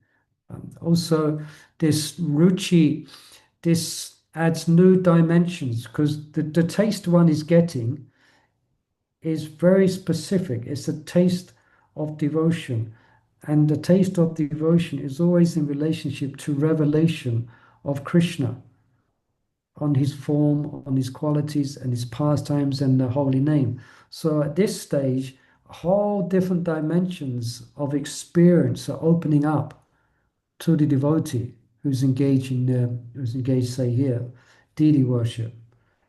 S1: Also, this ruchi, this adds new dimensions because the taste one is getting is very specific. It's a taste of devotion. And the taste of devotion is always in relationship to revelation of Krishna on his form, on his qualities, and his pastimes and the holy name. So at this stage, whole different dimensions of experience are opening up to the devotee who's engaged, say here, deity worship.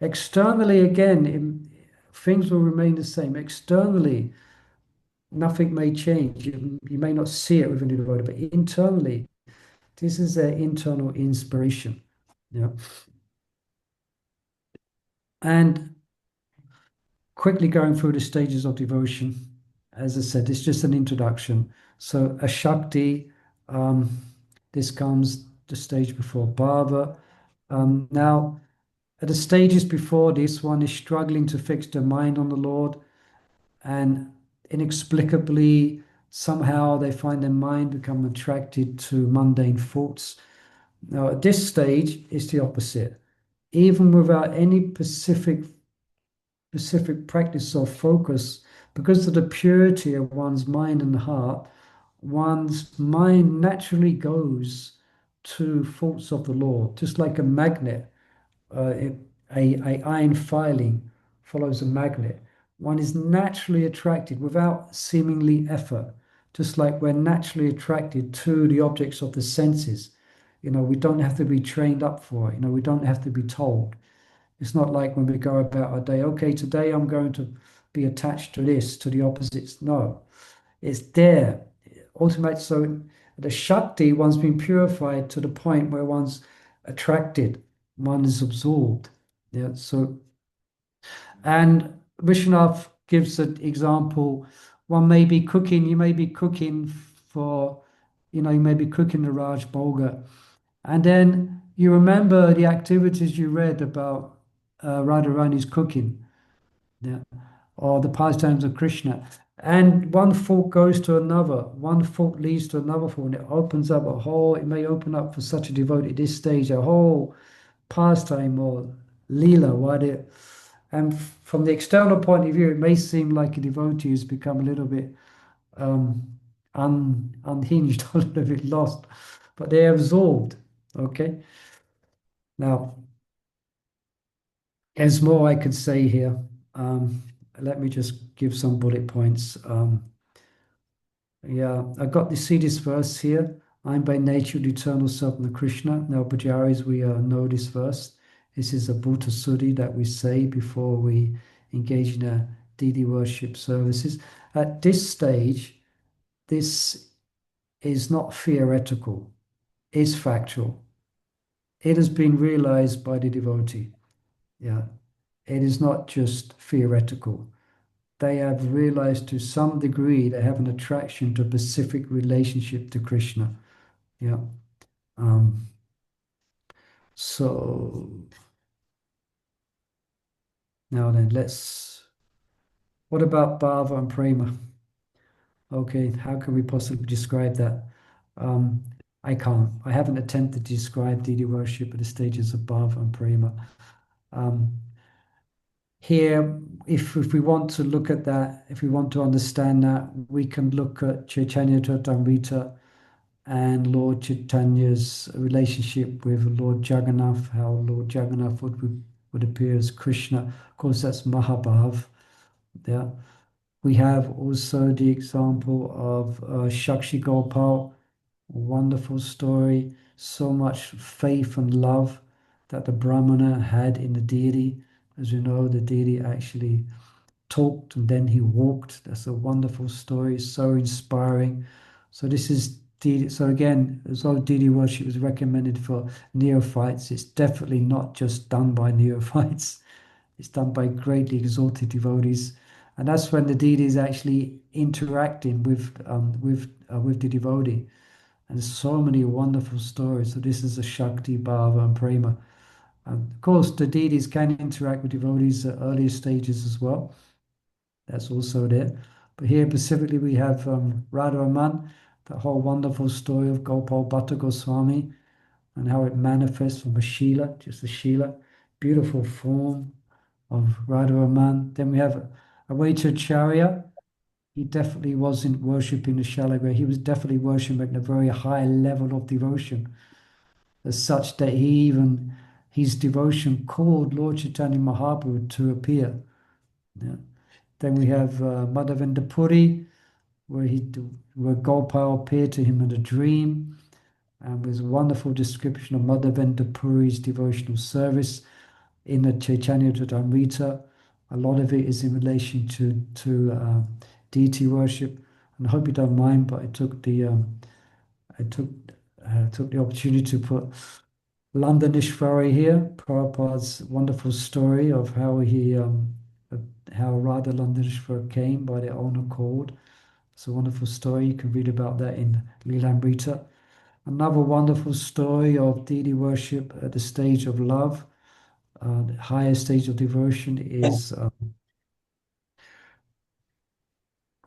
S1: Externally, again, things will remain the same. Externally, nothing may change. You may not see it within the devotee, but internally, this is their internal inspiration. Yeah. And quickly going through the stages of devotion, as I said, it's just an introduction. So a Shakti, this comes the stage before Bhava. Now, at the stages before this, one is struggling to fix their mind on the Lord, and inexplicably, somehow they find their mind become attracted to mundane thoughts. Now, at this stage, it's the opposite. Even without any specific practice or focus, because of the purity of one's mind and heart, one's mind naturally goes to thoughts of the Lord, just like a magnet. A iron filing follows a magnet. One is naturally attracted without seemingly effort, just like we're naturally attracted to the objects of the senses. We don't have to be trained up for it. We don't have to be told. It's not like when we go about our day, okay, today I'm going to be attached to this, to the opposites. No, it's there. Ultimate. So the Shakti, one's been purified to the point where one's attracted, one is absorbed. Yeah. So, and Vishnav gives an example. One may be cooking, you may be cooking for, you may be cooking the Raj Bhoga. And then you remember the activities you read about Radharani's cooking, yeah, or the pastimes of Krishna. And one thought goes to another, one thought leads to another thought, and it opens up it may open up for such a devotee at this stage, a whole pastime or lila, and from the external point of view, it may seem like a devotee has become a little bit unhinged, a little bit lost, but they're absorbed. Okay. Now, there's more I could say here. Let me just give some bullet points. Yeah, I got to see this verse here. I'm by nature the eternal self of Krishna. Now, Pujaris, we know this verse. This is a Bhuta Suddhi that we say before we engage in a deity worship services. At this stage, this is not theoretical, it's factual. It has been realized by the devotee. Yeah, it is not just theoretical. They have realized to some degree they have an attraction to a specific relationship to Krishna. Yeah. Um, so now then, what about bhava and prema? Okay, how can we possibly describe that? Um, I can't. I haven't attempted to describe deity worship at the stages of bhava and prema. Um, Here, if we want to look at that, if we want to understand that, we can look at Chaitanya Charitamrita and Lord Chaitanya's relationship with Lord Jagannath, how Lord Jagannath would appear as Krishna. Of course, that's Mahabhav. Yeah. We have also the example of Shakshi Gopal, wonderful story, so much faith and love that the Brahmana had in the deity. As you know, the deity actually talked and then he walked. That's a wonderful story, so inspiring. So this is deity. So again, as though deity worship is recommended for neophytes, it's definitely not just done by neophytes. It's done by greatly exalted devotees, and that's when the deity is actually interacting with the devotee. And there's so many wonderful stories. So this is a Shakti, Bhava, and Prema. And of course, the deities can interact with devotees at earlier stages as well. That's also there. But here specifically we have Radha Raman, the whole wonderful story of Gopal Bhatta Goswami and how it manifests from a Shila, just a Shila, beautiful form of Radha Raman. Then we have Avaitacharya. He definitely wasn't worshipping the Shalagra. He was definitely worshipping at a very high level of devotion, as such that his devotion called Lord Chaitanya Mahaprabhu to appear. Yeah. Then we have Madhavendra Puri, where Gopal appeared to him in a dream, and there's a wonderful description of Madhavendra Puri's devotional service in the Chaitanya Charitamrita. A lot of it is in relation to deity worship, and I hope you don't mind, but I took the opportunity to put Londonisvara here, Prabhupada's wonderful story of how Radha Londonisvara came by their own accord. It's a wonderful story. You can read about that in Lilamrita. Another wonderful story of deity worship at the stage of love. The highest stage of devotion is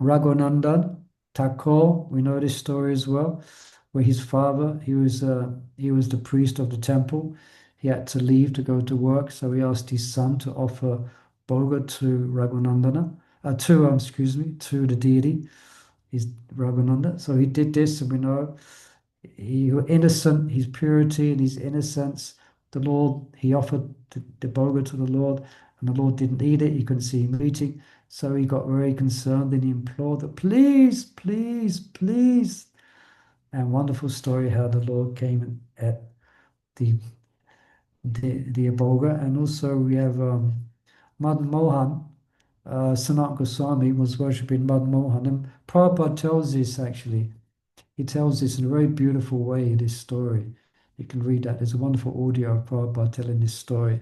S1: Raghunandan Thakur. We know this story as well, where his father, he was the priest of the temple. He had to leave to go to work, so he asked his son to offer bhoga to Raghunandana, to the deity, his Raghunanda. So he did this, and we know he was innocent, his purity and his innocence. The Lord, he offered the bhoga to the Lord, and the Lord didn't eat it. He couldn't see him eating. So he got very concerned and he implored that, please, please, please. And wonderful story how the Lord came at the the Abhoga. And also we have Madan Mohan, Sanat Goswami was worshipping Madan Mohan. And Prabhupada tells this actually. He tells this in a very beautiful way, this story. You can read that. There's a wonderful audio of Prabhupada telling this story,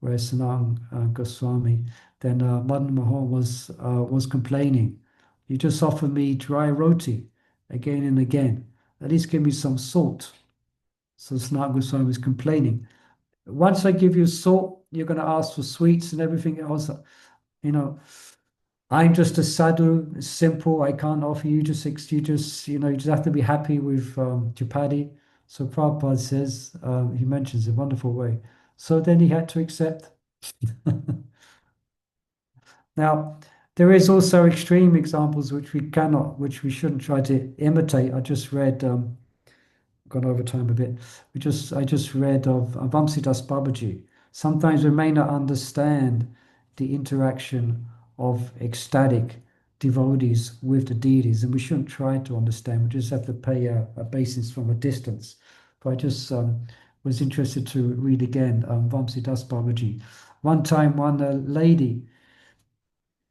S1: where Sanat Goswami, then Madan Mohan was complaining. You just offer me dry roti again and again. At least give me some salt. So Sanat Goswami was complaining. Once I give you salt, you're going to ask for sweets and everything else. You know, I'm just a sadhu, it's simple. I can't offer you you just have to be happy with chapati. So Prabhupada says, he mentions a wonderful way. So then he had to accept. Now, there is also extreme examples which we shouldn't try to imitate. I just read gone over time a bit. I just read of Vamsidas Babaji. Sometimes we may not understand the interaction of ecstatic devotees with the deities, and we shouldn't try to understand. We just have to pay a basis from a distance. But I just was interested to read again Vamsidas Babaji. One time, one lady,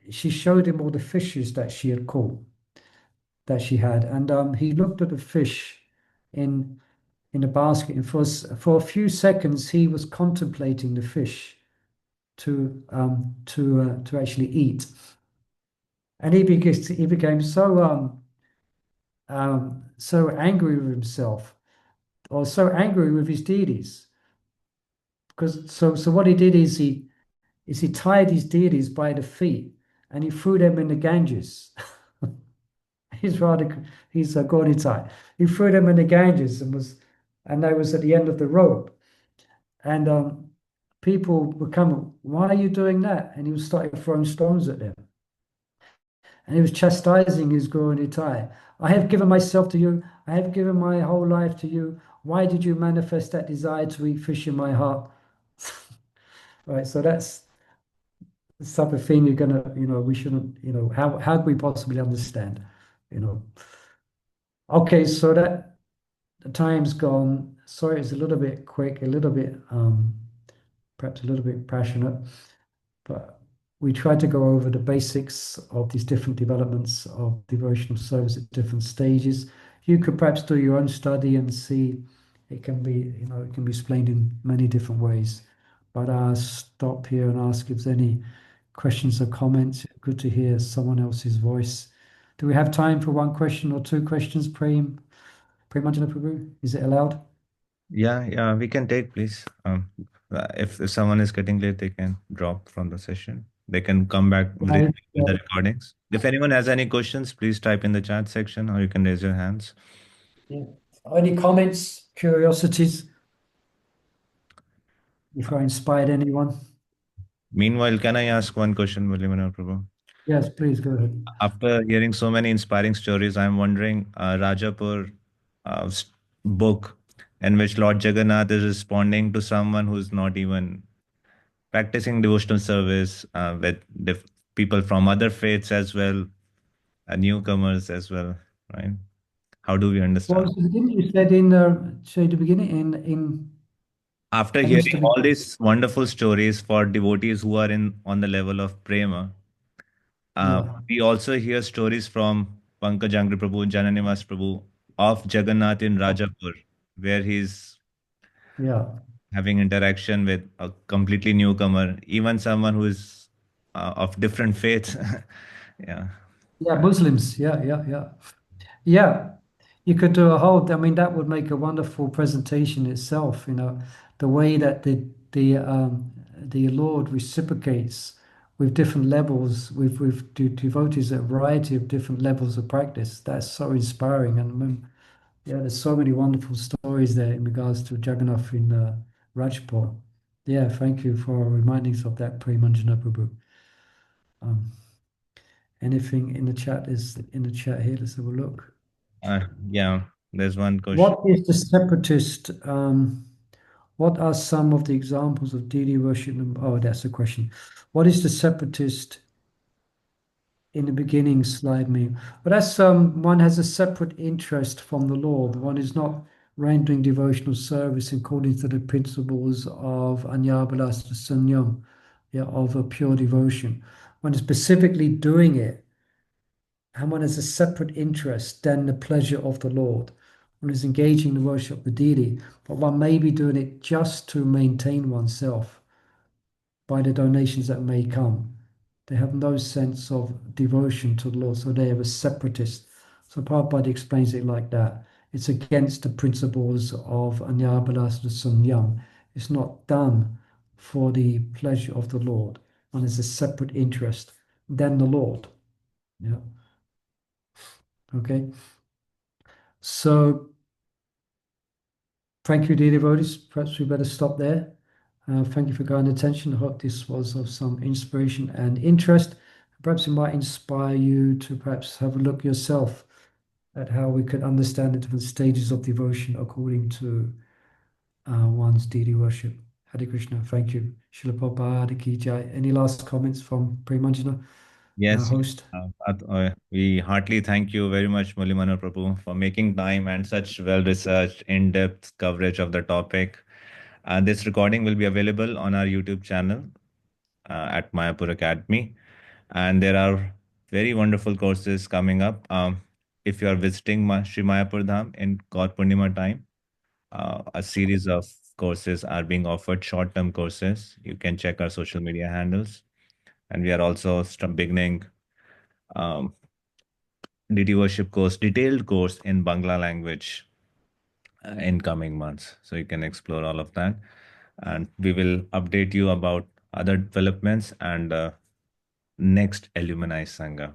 S1: she showed him all the fishes that she had caught, that she had, and he looked at the fish in in the basket. And for a few seconds, he was contemplating the fish to actually eat, and he became so angry with himself, or so angry with his deities, because so what he did is he tied his deities by the feet and he threw them in the Ganges. He's rather he's a Gaudita. He threw them in the Ganges and they was at the end of the rope. And people would come, why are you doing that? And he was starting throwing stones at them. And he was chastising his Guru Nitai. I have given myself to you. I have given my whole life to you. Why did you manifest that desire to eat fish in my heart? Right. So that's the type of thing we shouldn't, how do we possibly understand, you know? Okay, so that the time's gone. Sorry, it's a little bit quick, a little bit, perhaps a little bit passionate, but we tried to go over the basics of these different developments of devotional service at different stages. You could perhaps do your own study and see it can be, it can be explained in many different ways. But I'll stop here and ask if there's any questions or comments. Good to hear someone else's voice. Do we have time for one question or two questions, Premanjana Prabhu? Is it allowed?
S2: Yeah, we can take, please. If someone is getting late, they can drop from the session. They can come back with
S1: Right.
S2: the recordings. If anyone has any questions, please type in the chat section or you can raise your hands.
S1: Yeah. Any comments, curiosities? If I inspired anyone?
S2: Meanwhile, can I ask one question, Murli Manohar Prabhu?
S1: Yes, please go ahead.
S2: After hearing so many inspiring stories, I'm wondering Rajapur book in which Lord Jagannath is responding to someone who's not even practicing devotional service with people from other faiths as well, newcomers as well, right? How do we
S1: What
S2: understand?
S1: was the beginning? You said in say the beginning in
S2: After
S1: I missed
S2: hearing
S1: the
S2: all
S1: beginning.
S2: these wonderful stories for devotees who are in on the level of prema,
S1: Yeah,
S2: we also hear stories from Pankaj Angri Prabhu, Jananimas Prabhu of Jagannath in Rajapur, where he's
S1: yeah.
S2: having interaction with a completely newcomer, even someone who is of different faiths. Yeah.
S1: Yeah, Muslims. Yeah, yeah, yeah. Yeah. You could do a whole, I mean, that would make a wonderful presentation itself, the way that the Lord reciprocates with different levels, with devotees at a variety of different levels of practice. That's so inspiring. And yeah, there's so many wonderful stories there in regards to Jagannath in Rajpur. Yeah, thank you for reminding us of that, Premanjana Prabhu. Um, anything in the chat is in the chat here. Let's have a look.
S2: Yeah, there's one question.
S1: What is the separatist? What are some of the examples of deity worship? Oh, that's the question. What is the separatist in the beginning slide mean? But that's one has a separate interest from the Lord. One is not rendering devotional service according to the principles of Anyabhalasana Sanyam, yeah, of a pure devotion. One is specifically doing it, and one has a separate interest than the pleasure of the Lord. One is engaging in the worship of the deity, but one may be doing it just to maintain oneself by the donations that may come. They have no sense of devotion to the Lord, so they are a separatist. So Prabhupada explains it like that. It's against the principles of Anyabhalasana Samyam. It's not done for the pleasure of the Lord. One has a separate interest than the Lord. Yeah. Okay. So thank you, dear devotees. Perhaps we better stop there. Thank you for kind attention. I hope this was of some inspiration and interest. Perhaps it might inspire you to perhaps have a look yourself at how we could understand the different stages of devotion according to one's deity worship. Hare Krishna. Thank you. Srila Prabhupada Ki Jai. Any last comments from Premanjana, our
S2: Yes,
S1: host?
S2: we heartily thank you very much, Murli Manohar Prabhu, for making time and such well-researched, in-depth coverage of the topic. This recording will be available on our YouTube channel at Mayapur Academy. And there are very wonderful courses coming up. If you are visiting Sri Mayapur Dham in Gaur Purnima time, a series of courses are being offered, short-term courses. You can check our social media handles. And we are also beginning um, deity worship course, detailed course in Bangla language in coming months. So you can explore all of that. And we will update you about other developments and next Alumni Sanga.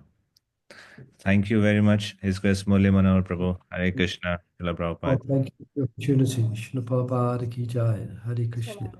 S2: Thank you very much. His Grace Murli Manohar Prabhu. Hare Krishna. Srila
S1: Oh,
S2: Prabhupada.
S1: thank you for the opportunity. Srila Prabhupada Ki Jai. Hare Krishna.